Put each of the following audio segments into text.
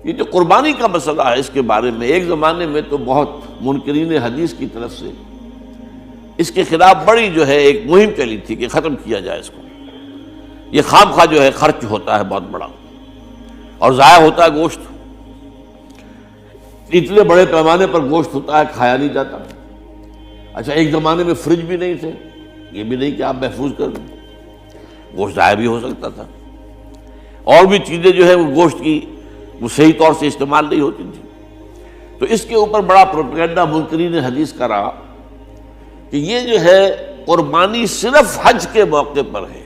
یہ جو قربانی کا مسئلہ ہے اس کے بارے میں ایک زمانے میں تو بہت منکرین حدیث کی طرف سے اس کے خلاف بڑی جو ہے ایک مہم چلی تھی کہ ختم کیا جائے اس کو، یہ خام خواہ جو ہے خرچ ہوتا ہے بہت بڑا اور ضائع ہوتا ہے گوشت، اتنے بڑے پیمانے پر گوشت ہوتا ہے کھایا نہیں جاتا۔ اچھا ایک زمانے میں فریج بھی نہیں تھے، یہ بھی نہیں کہ آپ محفوظ کر دیں، گوشت ضائع بھی ہو سکتا تھا، اور بھی چیزیں جو ہے وہ گوشت کی وہ صحیح طور سے استعمال نہیں ہوتی تھی۔ تو اس کے اوپر بڑا پروپیگنڈا منکرین حدیث کا رہا کہ یہ جو ہے قربانی صرف حج کے موقع پر ہے۔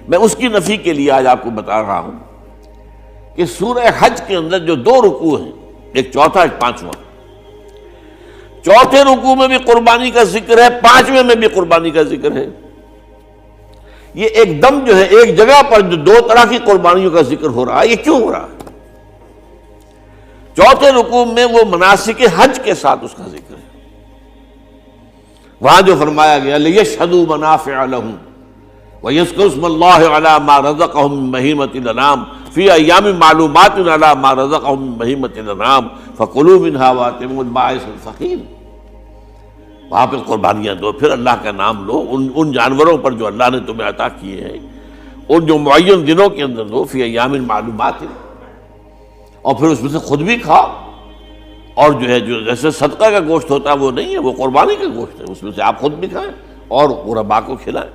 میں اس کی نفی کے لیے آج آپ کو بتا رہا ہوں کہ سورہ حج کے اندر جو 2 رکوع ہیں، ایک چوتھا ایک پانچواں، چوتھے رکوع میں بھی قربانی کا ذکر ہے، پانچویں میں بھی قربانی کا ذکر ہے۔ یہ ایک دم جو ہے ایک جگہ پر جو 2 طرح کی قربانیوں کا ذکر ہو رہا ہے، یہ کیوں ہو رہا ہے؟ چوتھے رکوع میں وہ مناسک حج کے ساتھ اس کا ذکر ہے، وہاں جو فرمایا گیا لِيَشْهَدُوا مَنَافِعَ لَهُمْ وَيَذْكُرُوا اسْمَ اللَّهِ عَلَىٰ مَا رَزَقَهُم مِّن بَهِيمَةِ الْأَنْعَامِ فِي أَيَّامٍ مَّعْلُومَاتٍ عَلَىٰ مَا رَزَقَهُم مِّن بَهِيمَةِ الْأَنْعَامِ فَكُلُوا مِنْهَا وَأَطْعِمُوا الْبَائِسَ الْفَقِيرَ۔ وہاں پہ قربانیاں دو، پھر اللہ کا نام لو، ان جانوروں پر جو اللہ نے تمہیں عطا کیے ہیں ان جو معین دنوں کے اندر دو، فی ایام معلومات، اور پھر اس میں سے خود بھی کھاؤ، اور جو ہے جو جیسے صدقہ کا گوشت ہوتا ہے وہ نہیں ہے، وہ قربانی کا گوشت ہے، اس میں سے آپ خود بھی کھائیں اور غرباء کو کھلائیں،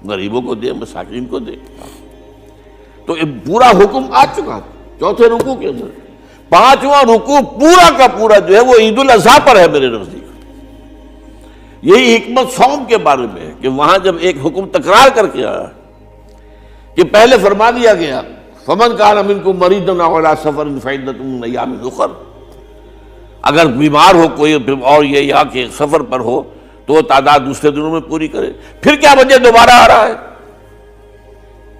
غریبوں کو دیں، مساکین کو دیں۔ تو یہ پورا حکم آ چکا ہے چوتھے رکوع کے اندر۔ پانچواں رکوع پورا کا پورا جو ہے وہ عید الاضحیٰ پر ہے میرے نزدیک۔ یہی حکمت صوم کے بارے میں ہے کہ وہاں جب ایک حکم تکرار کر کے آیا کہ پہلے فرما دیا گیا فَمَنْ كَانَ مِنْكُمْ مَرِيضًا أَوْ عَلَىٰ سَفَرٍ فَعِدَّةٌ مِّنْ أَيَّامٍ أُخَرَ، اگر بیمار ہو کوئی اور یہ یا کہ سفر پر ہو تو وہ تعداد دوسرے دنوں میں پوری کرے۔ پھر کیا وجہ دوبارہ آ رہا ہے؟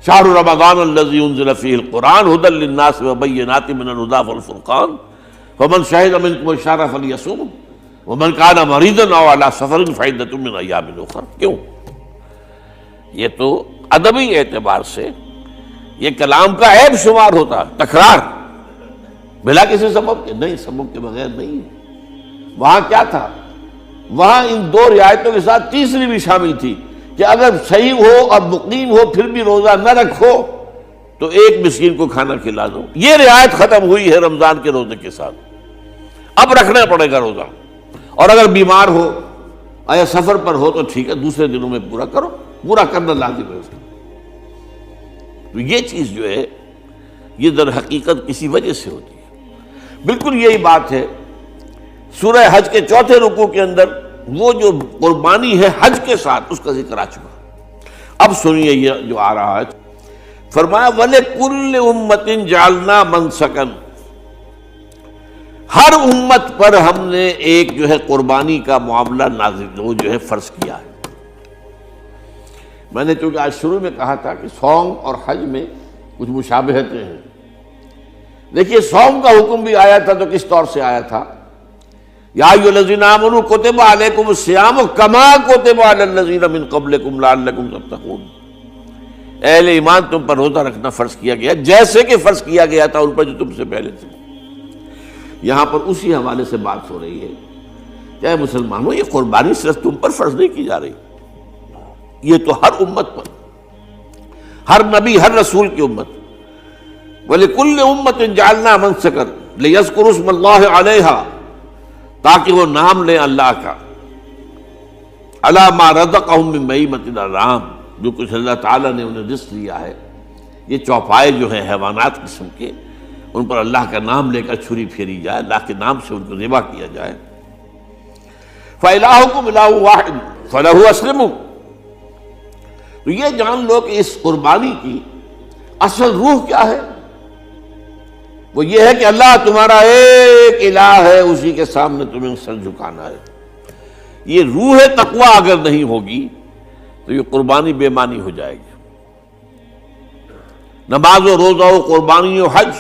شہر رمضان الذی انزل فیہ القرآن ھدی للناس وبینات من الھدی والفرقان فمن شہد منکم الشہر فلیصمہ ومن کان مریضا او علی سفر فعدۃ من ایام اخر۔ کیوں؟ یہ تو ادبی اعتبار سے یہ کلام کا عیب شمار ہوتا ہے، تکرار بلا کسی سبب کے، نہیں سبب کے بغیر نہیں ہے۔ وہاں کیا تھا؟ وہاں ان 2 رعایتوں کے ساتھ تیسری بھی شامل تھی کہ اگر صحیح ہو اور مقیم ہو پھر بھی روزہ نہ رکھو تو ایک مسکین کو کھانا کھلا دو۔ یہ رعایت ختم ہوئی ہے رمضان کے روزے کے ساتھ، اب رکھنا پڑے گا روزہ، اور اگر بیمار ہو یا سفر پر ہو تو ٹھیک ہے دوسرے دنوں میں پورا کرو، پورا کرنا لازم ہے اس کا۔ تو یہ چیز جو ہے یہ در حقیقت کسی وجہ سے ہوتی ہے۔ بالکل یہی بات ہے سورہ حج کے چوتھے رکوع کے اندر، وہ جو قربانی ہے حج کے ساتھ اس کا ذکر آ چکا۔ اب سنیے یہ جو آ رہا ہے، فرمایا وَلِكُلِّ أُمَّةٍ جَعَلْنَا مَنْسَكًا، ہر امت پر ہم نے ایک جو ہے قربانی کا معاملہ نازل وہ جو ہے فرض کیا ہے۔ میں نے چونکہ آج شروع میں کہا تھا کہ صوم اور حج میں کچھ مشابہتیں ہیں۔ دیکھیے صوم کا حکم بھی آیا تھا تو کس طور سے آیا تھا؟ یا ایھا الذین آمنوا کتب علیکم الصیام کما کتب علی الذین من قبلکم لعلکم تتقون، اہل ایمان تم پر روزہ رکھنا فرض کیا گیا جیسے کہ فرض کیا گیا تھا ان پر جو تم سے پہلے تھے۔ یہاں پر اسی حوالے سے بات ہو رہی ہے کہ اے مسلمانوں یہ قربانی صرف تم پر فرض نہیں کی جا رہی، یہ تو ہر امت پر، ہر نبی ہر رسول کی امت۔ وَلِكُلِّ أُمَّةٍ جَعَلْنَا مَنْسَكًا لِيَذْكُرُوا اسْمَ اللَّهِ عَلَيْهَا، تاکہ وہ نام لیں اللہ کا، عَلَىٰ مَا رَزَقَهُم مِّن بَهِیمَةِ الْأَنْعَامِ، جو کچھ اللہ تعالیٰ نے انہیں رزق دیا ہے۔ یہ چوپائے جو ہیں حیوانات قسم کے، ان پر اللہ کا نام لے کر چھری پھیری جائے، اللہ کے نام سے ان کو ذبح کیا جائے۔ فَإِلَٰهُكُمْ إِلَٰهٌ وَاحِدٌ فَلَهُ أَسْلِمُوا۔ تو یہ جان لو کہ اس قربانی کی اصل روح کیا ہے؟ وہ یہ ہے کہ اللہ تمہارا ایک الہ ہے، اسی کے سامنے تمہیں سر جھکانا ہے۔ یہ روح تقویٰ اگر نہیں ہوگی تو یہ قربانی بے معنی ہو جائے گی۔ نماز و روزہ و قربانی و حج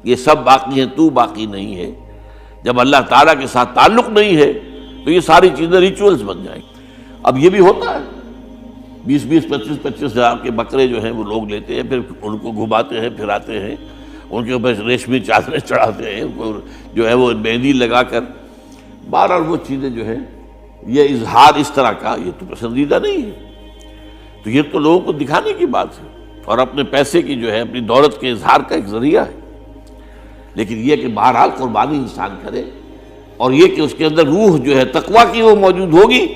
یہ سب باقی ہیں، تو باقی نہیں ہے۔ جب اللہ تعالیٰ کے ساتھ تعلق نہیں ہے تو یہ ساری چیزیں ریچولز بن جائیں گی۔ اب یہ بھی ہوتا ہے 20-25 ہزار کے بکرے جو ہیں وہ لوگ لیتے ہیں، پھر ان کو گھماتے ہیں پھراتے ہیں، ان کے اوپر ریشمی چادریں چڑھاتے ہیں، ان کو جو ہے وہ مہندی لگا کر، بہرحال وہ چیزیں جو ہیں یہ اظہار اس طرح کا یہ تو پسندیدہ نہیں ہے، تو یہ تو لوگوں کو دکھانے کی بات ہے اور اپنے پیسے کی جو ہے اپنی دولت کے اظہار کا ایک ذریعہ ہے۔ لیکن یہ کہ بہرحال قربانی انسان کرے اور یہ کہ اس کے اندر روح جو ہے تقویٰ کی وہ موجود ہوگی۔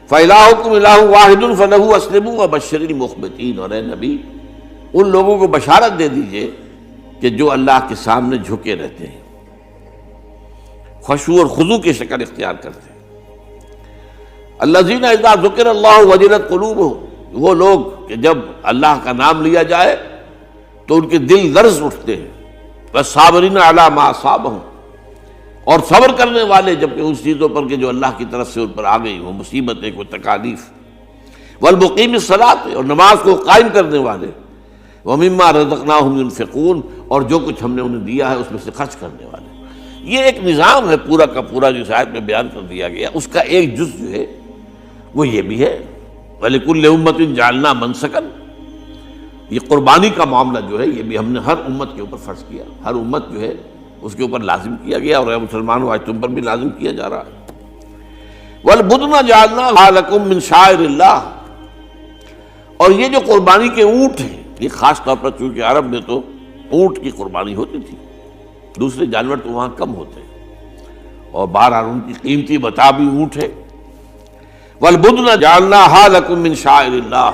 فَإِلَٰهُكُمْ إِلَٰهٌ وَاحِدٌ فَلَهُ أَسْلِمُوا وَبَشِّرِ الْمُخْبِتِينَ، اور اے نبی ان لوگوں کو بشارت دے دیجئے کہ جو اللہ کے سامنے جھکے رہتے ہیں، خشوع اور خضوع کی شکل اختیار کرتے ہیں۔ الَّذِينَ إِذَا ذُكِرَ اللَّهُ وَجِلَتْ قُلُوبُهُمْ، وہ لوگ کہ جب اللہ کا نام لیا جائے تو ان کے دل لرز اٹھتے ہیں۔ وَالصَّابِرِينَ عَلَىٰ مَا أَصَابَهُمْ، اور صبر کرنے والے جبکہ اس چیزوں پر کہ جو اللہ کی طرف سے ان پر آ گئی، وہ مصیبتیں، کوئی تکالیف۔ والمقیم الصلاۃ، اور نماز کو قائم کرنے والے۔ ومما رزقناہم ينفقون، اور جو کچھ ہم نے انہیں دیا ہے اس میں سے خرچ کرنے والے۔ یہ ایک نظام ہے پورا کا پورا جو اس آیت میں بیان کر دیا گیا، اس کا ایک جز جو ہے وہ یہ بھی ہے وَلِكُلِّ أُمَّةٍ جَعَلْنَا مَنسَكًا، یہ قربانی کا معاملہ جو ہے یہ بھی ہم نے ہر امت کے اوپر فرض کیا، ہر امت جو ہے اس کے اوپر لازم کیا گیا، اور اے مسلمانوں آج تم پر بھی لازم کیا جا رہا ہے۔ وَالْبُدْنَ جَعَلْنَاهَا لَكُم مِّن شَعَائِرِ اللَّهِ، اور یہ جو قربانی کے اونٹ ہیں، یہ خاص طور پر چونکہ عرب میں تو اونٹ کی قربانی ہوتی تھی، دوسرے جانور تو وہاں کم ہوتے ہیں، اور بہرحال ان کی قیمتی متاع بھی اونٹ ہے۔ وَالْبُدْنَ جَعَلْنَاهَا لَكُم مِّن شَعَائِرِ اللَّهِ،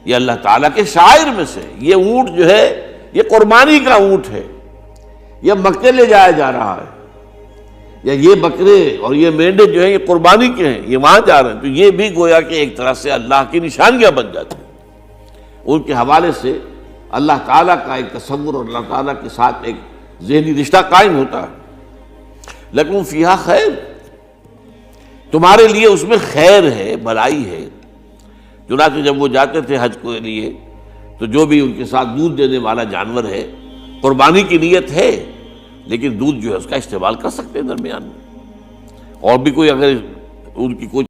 یہ اللہ تعالیٰ کے شاعر میں سے یہ اونٹ جو ہے یہ قربانی کا اونٹ ہے، یہ مکے لے جایا جا رہا ہے، یا یہ بکرے اور یہ مینڈے جو ہیں یہ قربانی کے ہیں، یہ وہاں جا رہے ہیں، تو یہ بھی گویا کہ ایک طرح سے اللہ کی نشانیاں بن جاتی ہیں۔ ان کے حوالے سے اللہ تعالیٰ کا ایک تصور اور اللہ تعالیٰ کے ساتھ ایک ذہنی رشتہ قائم ہوتا ہے۔ لیکن فیہا خیر، تمہارے لیے اس میں خیر ہے، بھلائی ہے۔ چنانچہ جب وہ جاتے تھے حج کے لیے تو جو بھی ان کے ساتھ دودھ دینے والا جانور ہے، قربانی کی نیت ہے لیکن دودھ جو ہے اس کا استعمال کر سکتے ہیں درمیان میں، اور بھی کوئی اگر ان کی کوئی